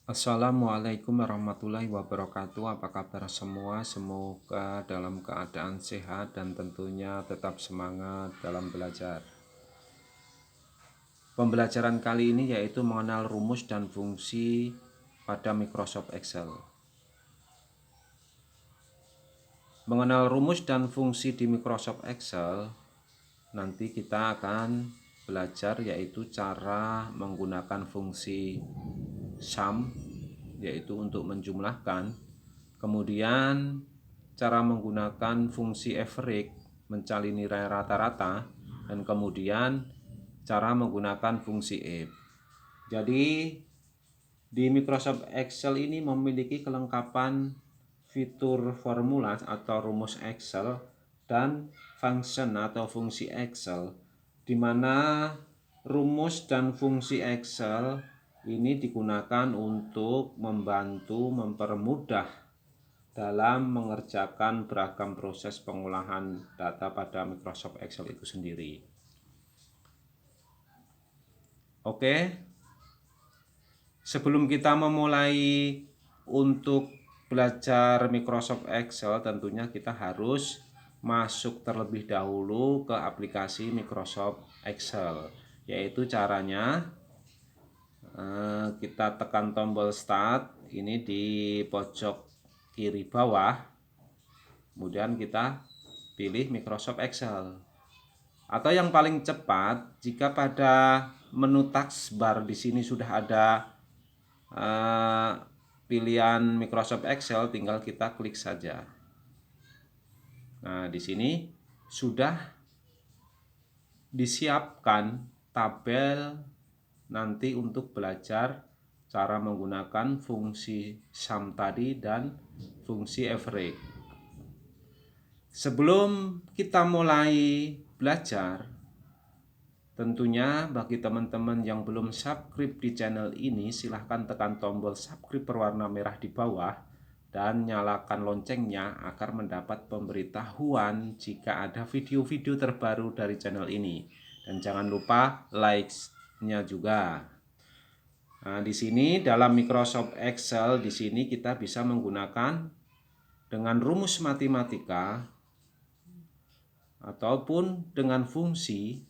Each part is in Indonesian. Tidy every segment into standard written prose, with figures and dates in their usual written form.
Assalamualaikum warahmatullahi wabarakatuh. Apa kabar semua? Semoga dalam keadaan sehat dan tentunya tetap semangat dalam belajar. Pembelajaran kali ini yaitu mengenal rumus dan fungsi pada Microsoft Excel. Mengenal rumus dan fungsi di Microsoft Excel, nanti kita akan belajar yaitu cara menggunakan fungsi sum, yaitu untuk menjumlahkan. Kemudian cara menggunakan fungsi average mencari nilai rata-rata, dan kemudian cara menggunakan fungsi if. Jadi di Microsoft Excel ini memiliki kelengkapan fitur formula atau rumus Excel dan function atau fungsi Excel, di mana rumus dan fungsi Excel ini digunakan untuk membantu mempermudah dalam mengerjakan beragam proses pengolahan data pada Microsoft Excel itu sendiri. Oke, sebelum kita memulai untuk belajar Microsoft Excel, tentunya kita harus masuk terlebih dahulu ke aplikasi Microsoft Excel. Yaitu caranya kita tekan tombol Start ini di pojok kiri bawah. Kemudian kita pilih Microsoft Excel. Atau yang paling cepat, jika pada menu taskbar di sini sudah ada pilihan Microsoft Excel, tinggal kita klik saja. Nah, di sini sudah disiapkan tabel nanti untuk belajar cara menggunakan fungsi sum tadi dan fungsi average. Sebelum kita mulai belajar, tentunya bagi teman-teman yang belum subscribe di channel ini, silahkan tekan tombol subscribe berwarna merah di bawah dan nyalakan loncengnya agar mendapat pemberitahuan jika ada video-video terbaru dari channel ini. Dan jangan lupa like-nya juga. Nah, di sini dalam Microsoft Excel di sini kita bisa menggunakan dengan rumus matematika ataupun dengan fungsi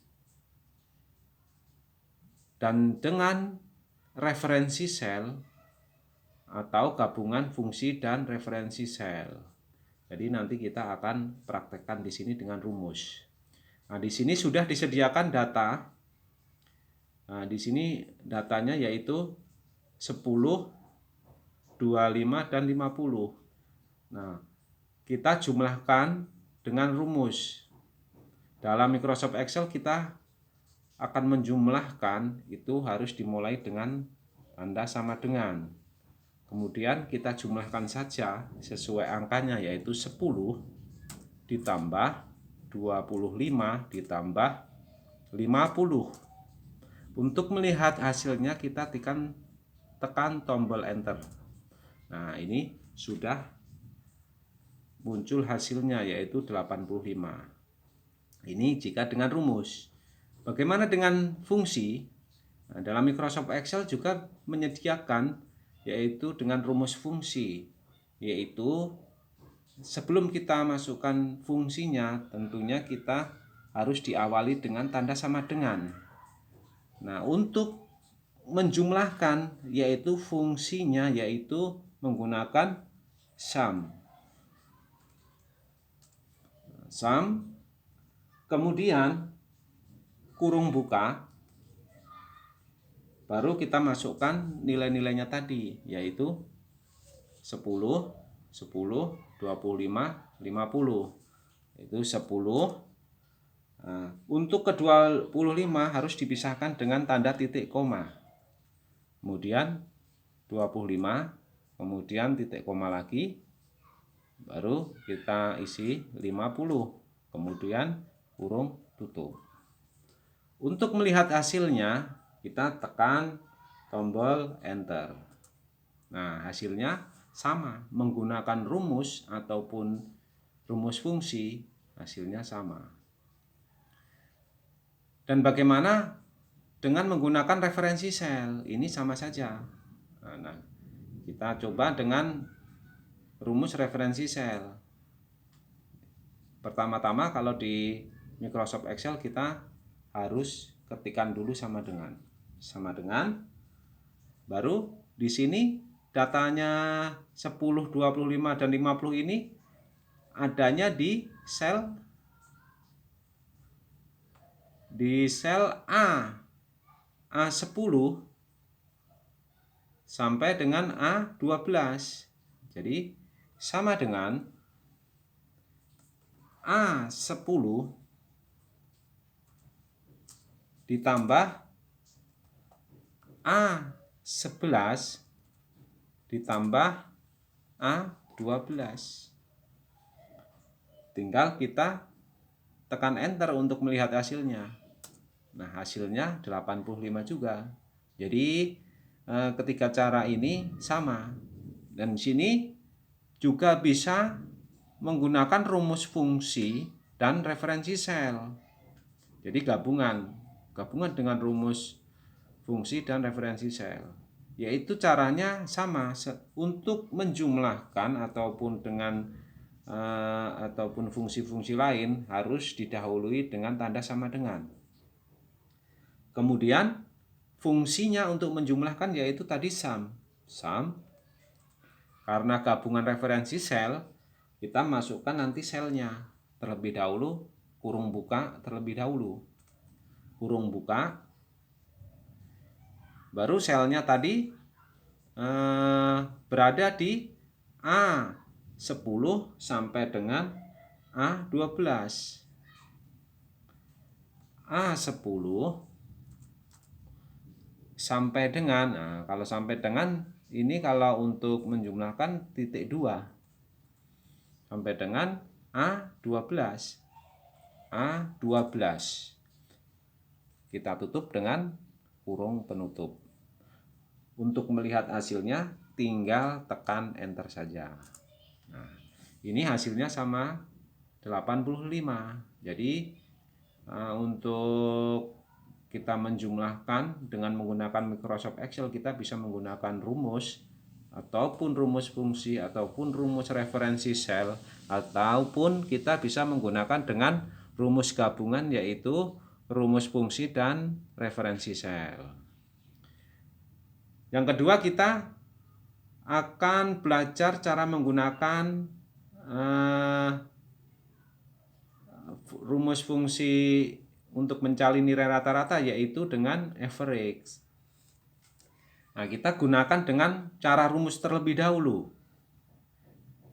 dan dengan referensi sel atau gabungan fungsi dan referensi sel. Jadi nanti kita akan praktekkan di sini dengan rumus. Nah, di sini sudah disediakan data. Nah, di sini datanya yaitu 10, 25 dan 50. Nah, kita jumlahkan dengan rumus. Dalam Microsoft Excel kita akan menjumlahkan itu harus dimulai dengan tanda sama dengan. Kemudian kita jumlahkan saja sesuai angkanya, yaitu 10 ditambah 25 ditambah 50. Untuk melihat hasilnya kita tekan tombol enter. Nah, ini sudah muncul hasilnya yaitu 85. Ini jika dengan rumus. Bagaimana dengan fungsi? Nah, dalam Microsoft Excel juga menyediakan yaitu dengan rumus fungsi, yaitu sebelum kita masukkan fungsinya, tentunya kita harus diawali dengan tanda sama dengan. Nah, untuk menjumlahkan yaitu fungsinya yaitu menggunakan sum. Kemudian kurung buka, baru kita masukkan nilai-nilainya tadi, yaitu 10, 10, 25, 50. Itu 10. Nah, untuk ke-25 harus dipisahkan dengan tanda titik koma. Kemudian 25, kemudian titik koma lagi, baru kita isi 50. Kemudian kurung tutup. Untuk melihat hasilnya, kita tekan tombol enter. Nah, hasilnya sama, menggunakan rumus ataupun rumus fungsi, hasilnya sama. Dan bagaimana dengan menggunakan referensi sel? Ini sama saja. Nah, Kita coba dengan rumus referensi sel. Pertama-tama kalau di Microsoft Excel kita harus ketikkan dulu sama dengan. Baru di sini datanya 10, 25 dan 50 ini adanya di sel A10 sampai dengan A12. Jadi sama dengan A10 ditambah A11 ditambah A12. Tinggal kita tekan enter untuk melihat hasilnya. Nah, hasilnya 85 juga. Jadi ketiga cara ini sama. Dan di sini juga bisa menggunakan rumus fungsi dan referensi sel. Jadi gabungan dengan rumus fungsi dan referensi sel. Yaitu caranya sama untuk menjumlahkan ataupun fungsi-fungsi lain harus didahului dengan tanda sama dengan. Kemudian fungsinya untuk menjumlahkan yaitu tadi sum. Karena gabungan referensi sel, kita masukkan nanti selnya terlebih dahulu, kurung buka terlebih dahulu. Kurung buka, baru selnya tadi berada di A10 sampai dengan A12. A10 sampai dengan, kalau sampai dengan ini kalau untuk menjumlahkan titik 2 sampai dengan A12. Kita tutup dengan kurung penutup. Untuk melihat hasilnya tinggal tekan enter saja. Nah, ini hasilnya sama 85. Jadi untuk kita menjumlahkan dengan menggunakan Microsoft Excel, kita bisa menggunakan rumus ataupun rumus fungsi ataupun rumus referensi sel, ataupun kita bisa menggunakan dengan rumus gabungan yaitu rumus fungsi dan referensi sel. Yang kedua, kita akan belajar cara menggunakan rumus fungsi untuk mencari nilai rata-rata yaitu dengan average. Nah, kita gunakan dengan cara rumus terlebih dahulu.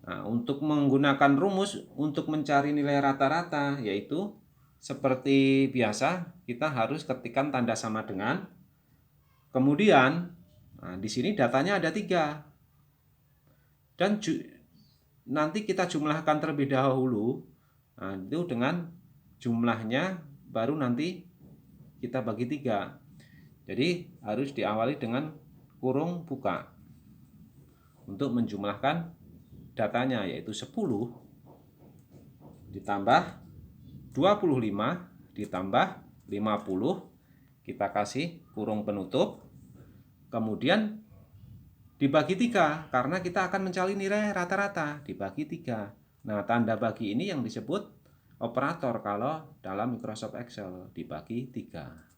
Nah, untuk menggunakan rumus untuk mencari nilai rata-rata yaitu seperti biasa, kita harus ketikkan tanda sama dengan. Kemudian di sini datanya ada 3. Dan nanti kita jumlahkan terlebih dahulu. Nah, itu dengan jumlahnya baru nanti kita bagi 3. Jadi harus diawali dengan kurung buka untuk menjumlahkan datanya yaitu 10 ditambah 25 ditambah 50, kita kasih kurung penutup, kemudian dibagi 3 karena kita akan mencari nilai rata-rata, dibagi 3. Nah, tanda bagi ini yang disebut operator kalau dalam Microsoft Excel, dibagi 3.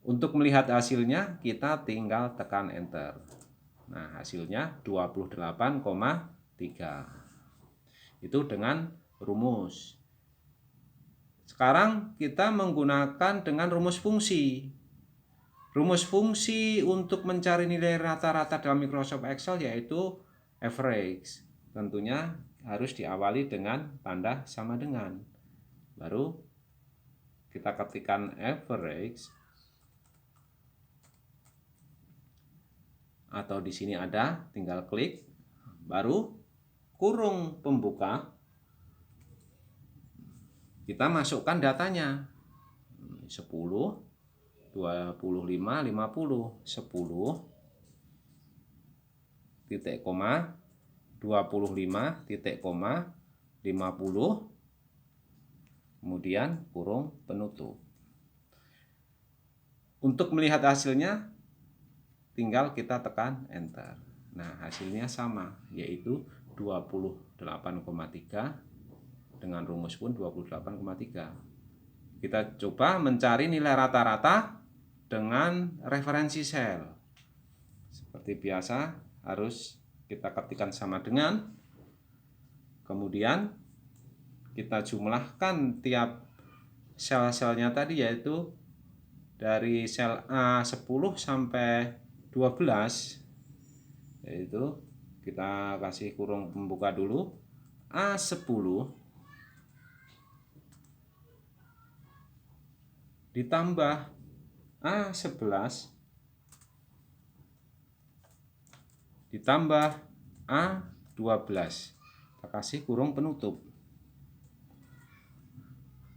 Untuk melihat hasilnya kita tinggal tekan enter. Nah, hasilnya 28,3. Itu dengan rumus. Sekarang kita menggunakan dengan rumus fungsi. Rumus fungsi untuk mencari nilai rata-rata dalam Microsoft Excel yaitu average. Tentunya harus diawali dengan tanda sama dengan. Baru kita ketikkan average. Atau di sini ada, tinggal klik, baru kurung pembuka, kita masukkan datanya 10, 25, 50, 10 titik koma, 25 titik koma, 50, kemudian kurung penutup. Untuk melihat hasilnya tinggal kita tekan enter. Nah, hasilnya sama, yaitu 28,3 dengan rumus pun 28,3. Kita coba mencari nilai rata-rata dengan referensi sel. Seperti biasa harus kita ketikkan sama dengan, kemudian kita jumlahkan tiap sel-selnya tadi, yaitu dari sel A10 sampai 12, yaitu kita kasih kurung pembuka dulu, A10 ditambah A11 ditambah A12, kita kasih kurung penutup.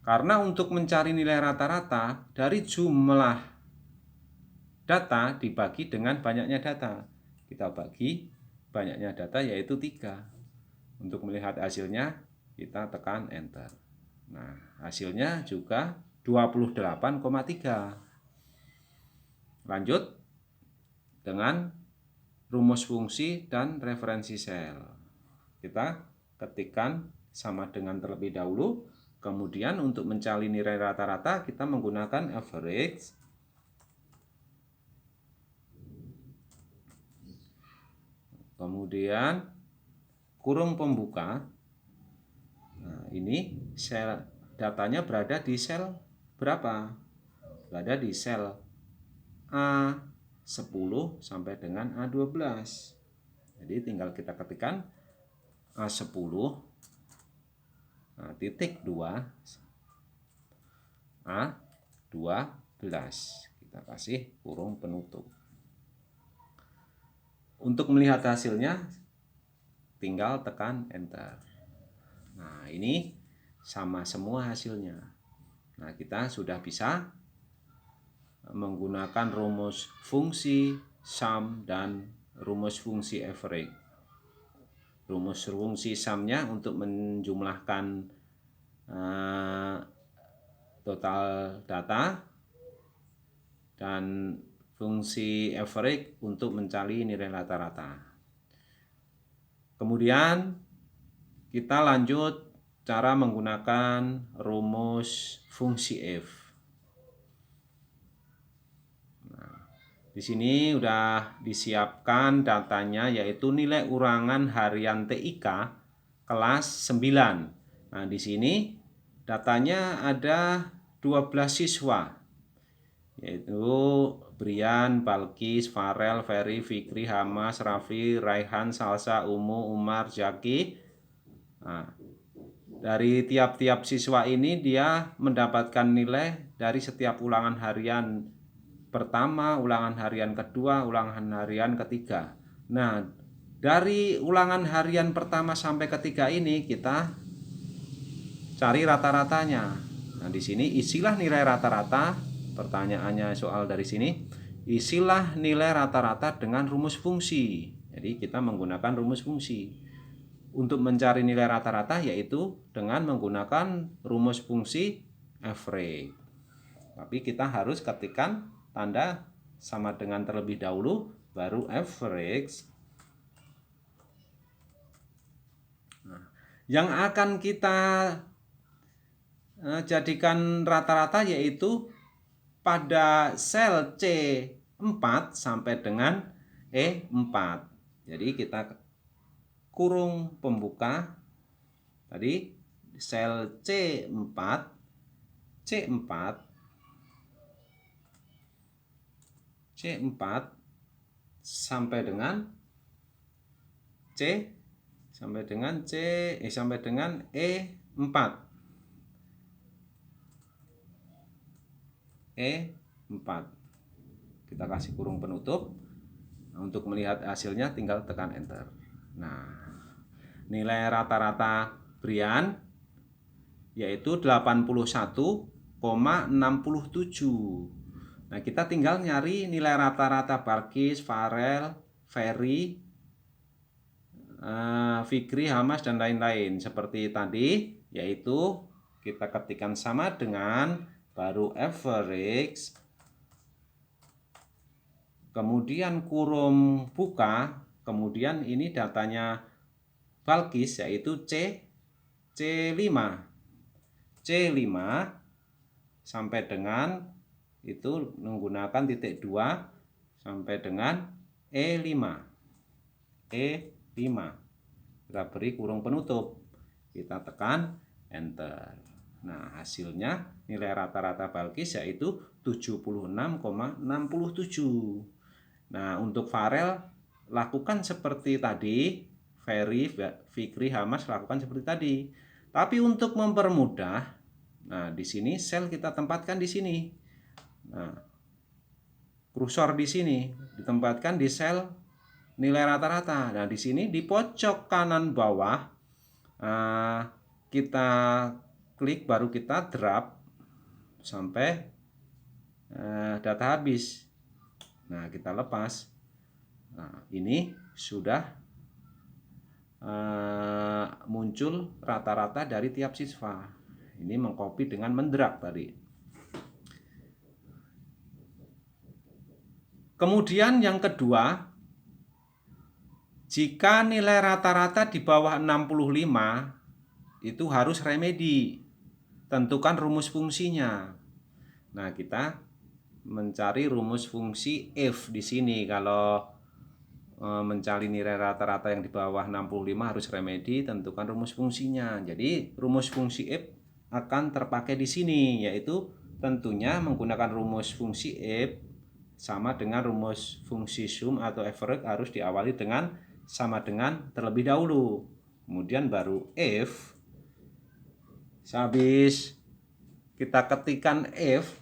Karena untuk mencari nilai rata-rata dari jumlah data dibagi dengan banyaknya data, kita bagi banyaknya data yaitu 3. Untuk melihat hasilnya kita tekan enter. Nah, hasilnya juga 28,3. Lanjut dengan rumus fungsi dan referensi sel. Kita ketikkan sama dengan terlebih dahulu. Kemudian untuk mencari nilai rata-rata kita menggunakan average. Kemudian kurung pembuka. Nah, ini sel datanya berada di sel berapa? Berada di sel A10 sampai dengan A12. Jadi tinggal kita ketikkan A10 titik 2 A12, kita kasih kurung penutup. Untuk melihat hasilnya tinggal tekan enter. Nah, ini sama semua hasilnya. Nah, kita sudah bisa menggunakan rumus fungsi sum dan rumus fungsi average. Rumus fungsi sumnya untuk menjumlahkan total data, dan fungsi average untuk mencari nilai rata-rata. Kemudian kita lanjut cara menggunakan rumus fungsi f. Nah, di sini udah disiapkan datanya, yaitu nilai ulangan harian TIK kelas 9. Nah, di sini datanya ada 12 siswa, yaitu Brian, Balkis, Farel, Ferry, Fikri, Hamas, Raffi, Raihan, Salsa, Umu, Umar, Jaki. Nah, dari tiap-tiap siswa ini dia mendapatkan nilai dari setiap ulangan harian pertama, ulangan harian kedua, ulangan harian ketiga. Nah, dari ulangan harian pertama sampai ketiga ini kita cari rata-ratanya. Nah, di sini isilah nilai rata-rata. Pertanyaannya soal dari sini, isilah nilai rata-rata dengan rumus fungsi. Jadi kita menggunakan rumus fungsi untuk mencari nilai rata-rata, yaitu dengan menggunakan rumus fungsi average. Tapi kita harus ketikkan tanda sama dengan terlebih dahulu, baru average. Nah, yang akan kita jadikan rata-rata yaitu pada sel C4 sampai dengan E4. Jadi kita kurung pembuka tadi sel C4 sampai dengan E4. Kita kasih kurung penutup. Nah, untuk melihat hasilnya tinggal tekan enter. Nah, nilai rata-rata Brian yaitu 81,67. Nah, kita tinggal nyari nilai rata-rata Balkis, Farel, Ferry, Fikri, Hamas, dan lain-lain seperti tadi, yaitu kita ketikkan sama dengan baru average. kemudian kurung buka, kemudian ini datanya Balkis yaitu C5 sampai dengan itu menggunakan titik 2 sampai dengan E5. Kita beri kurung penutup, kita tekan enter. Nah, hasilnya nilai rata-rata Balkis yaitu 76,67. Nah, untuk Farel lakukan seperti tadi, Ferry, Fikri, Hamas lakukan seperti tadi. Tapi untuk mempermudah, nah di sini sel kita tempatkan di sini. Nah, kursor di sini ditempatkan di sel nilai rata-rata. Nah, di sini di pojok kanan bawah kita klik, baru kita drag sampai data habis. Nah, kita lepas. Nah, ini sudah muncul rata-rata dari tiap siswa. Ini mengcopy dengan mendrag tadi. Kemudian yang kedua, jika nilai rata-rata di bawah 65 itu harus remedi. Tentukan rumus fungsinya. Nah, kita mencari rumus fungsi if di sini. Kalau mencari nilai rata-rata yang di bawah 65 harus remedi, tentukan rumus fungsinya. Jadi rumus fungsi if akan terpakai di sini, yaitu tentunya menggunakan rumus fungsi if sama dengan rumus fungsi sum atau average harus diawali dengan sama dengan terlebih dahulu. Kemudian baru if, habis kita ketikkan if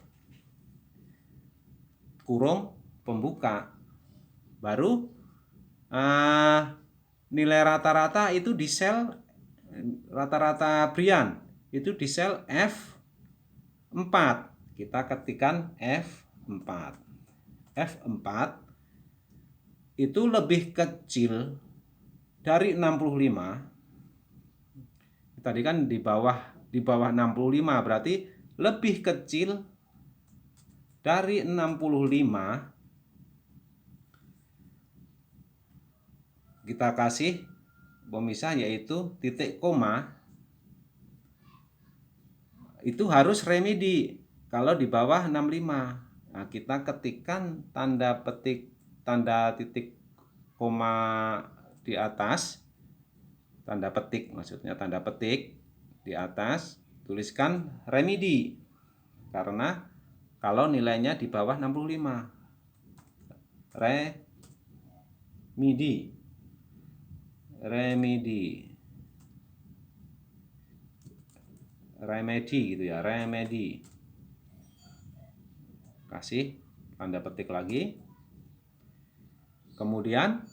kurung pembuka, baru nilai rata-rata itu di sel rata-rata Brian itu di sel F4. Kita ketikkan F4 itu lebih kecil dari 65. Tadi kan di bawah 65, berarti lebih kecil dari 65. Kita kasih pemisah yaitu titik koma. Itu harus remedi kalau di bawah 65. Nah, kita ketikkan tanda titik koma di atas, tanda petik di atas, tuliskan remedi. Karena kalau nilainya di bawah 65, remedi gitu ya, remedi. Kasih tanda petik lagi. Kemudian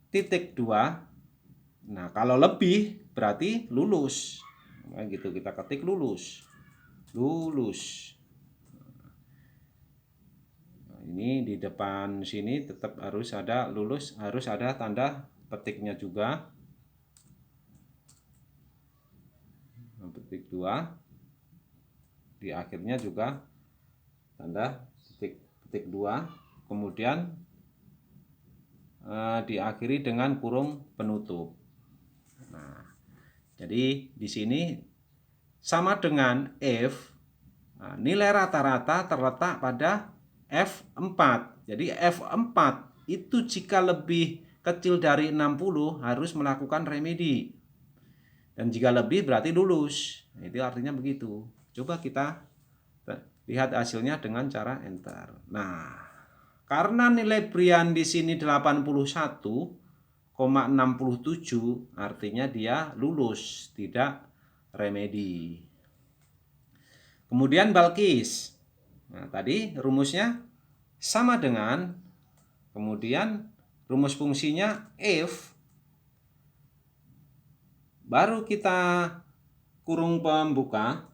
titik 2. Nah, kalau lebih berarti lulus. Nah, gitu kita ketik lulus. Nah, ini di depan sini tetap harus ada lulus, harus ada tanda petiknya juga. Petik 2. Di akhirnya juga tanda petik 2. Kemudian diakhiri dengan kurung penutup. Nah, jadi di sini sama dengan if, nilai rata-rata terletak pada F4. Jadi F4 itu jika lebih kecil dari 60 harus melakukan remedi. Dan jika lebih berarti lulus. Itu artinya begitu. Coba kita lihat hasilnya dengan cara enter. Nah, karena nilai Brian di sini 81,67, artinya dia lulus, tidak remedi. Kemudian Balkis. Nah, tadi rumusnya sama dengan, kemudian rumus fungsinya if, baru kita kurung pembuka.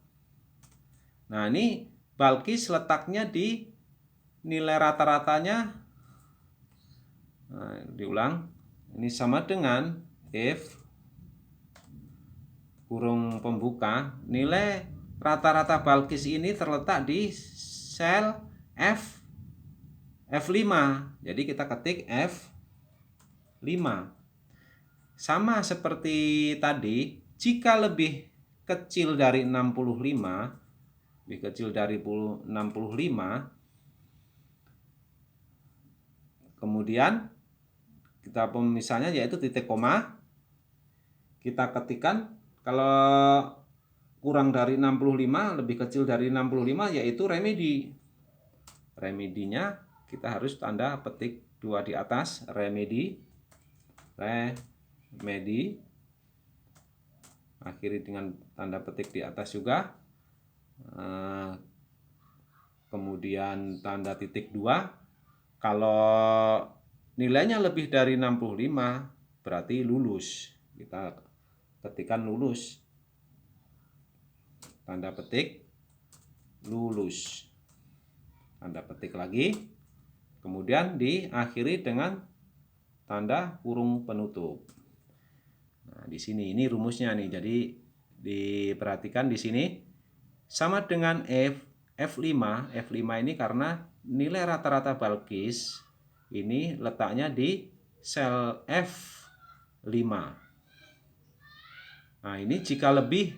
Nah, ini Balkis letaknya di nilai rata-ratanya. Nah, diulang. Ini sama dengan if kurung pembuka, nilai rata-rata Balkis ini terletak di sel F5. Jadi kita ketik F5. Sama seperti tadi, jika lebih kecil dari 65, lebih kecil dari 65, kemudian kita pemisahnya yaitu titik koma. Kita ketikkan kalau kurang dari 65, lebih kecil dari 65 yaitu remedi. Remedinya kita harus tanda petik 2 di atas, remedi. Akhiri dengan tanda petik di atas juga. Kemudian tanda titik 2. Kalau nilainya lebih dari 65 berarti lulus. Kita ketikkan lulus. Tanda petik lulus. Tanda petik lagi. Kemudian diakhiri dengan tanda kurung penutup. Nah, di sini ini rumusnya nih. Jadi diperhatikan di sini sama dengan F5. F5 ini karena nilai rata-rata Balkis ini letaknya di sel F5. Nah, ini jika lebih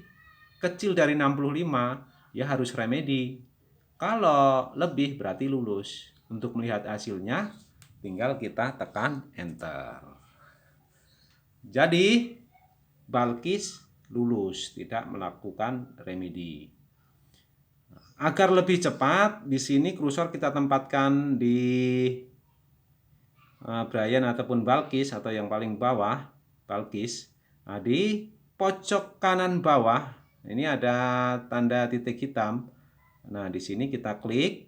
kecil dari 65 ya harus remedi. Kalau lebih berarti lulus. Untuk melihat hasilnya tinggal kita tekan enter. Jadi Balkis lulus, tidak melakukan remedi. Agar lebih cepat, di sini kursor kita tempatkan di Brian ataupun Balkis atau yang paling bawah Balkis. Nah, di pojok kanan bawah ini ada tanda titik hitam. Nah, di sini kita klik,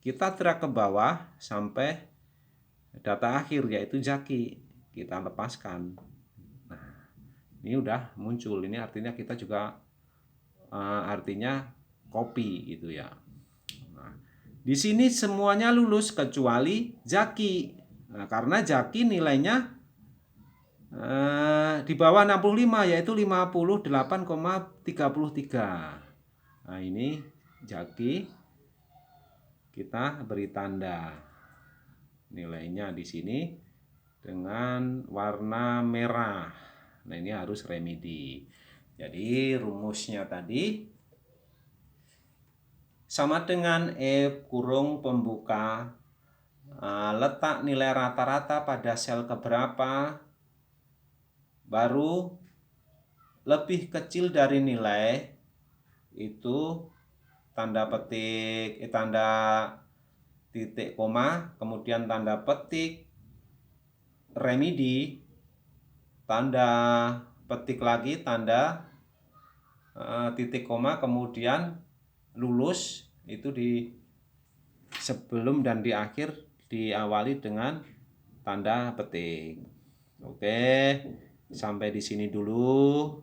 kita drag ke bawah sampai data akhir yaitu Zaki. Kita lepaskan. Nah, ini udah muncul. Ini artinya kita juga artinya copy gitu ya. Nah, di sini semuanya lulus kecuali Zaki. Nah, karena Zaki nilainya di bawah 65 yaitu 58,33. Nah, ini Zaki kita beri tanda nilainya di sini dengan warna merah. Nah, ini harus remedi. Jadi rumusnya tadi sama dengan F kurung pembuka letak nilai rata-rata pada sel keberapa, baru lebih kecil dari nilai itu tanda petik tanda titik koma, kemudian tanda petik remedi, tanda petik lagi tanda titik koma, kemudian lulus. Itu di sebelum dan di akhir diawali dengan tanda petik. Oke, sampai di sini dulu.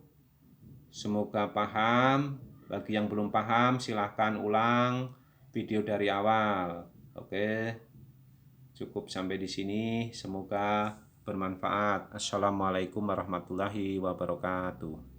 Semoga paham. Bagi yang belum paham silahkan ulang video dari awal. Oke, cukup sampai di sini. Semoga bermanfaat. Assalamualaikum warahmatullahi wabarakatuh.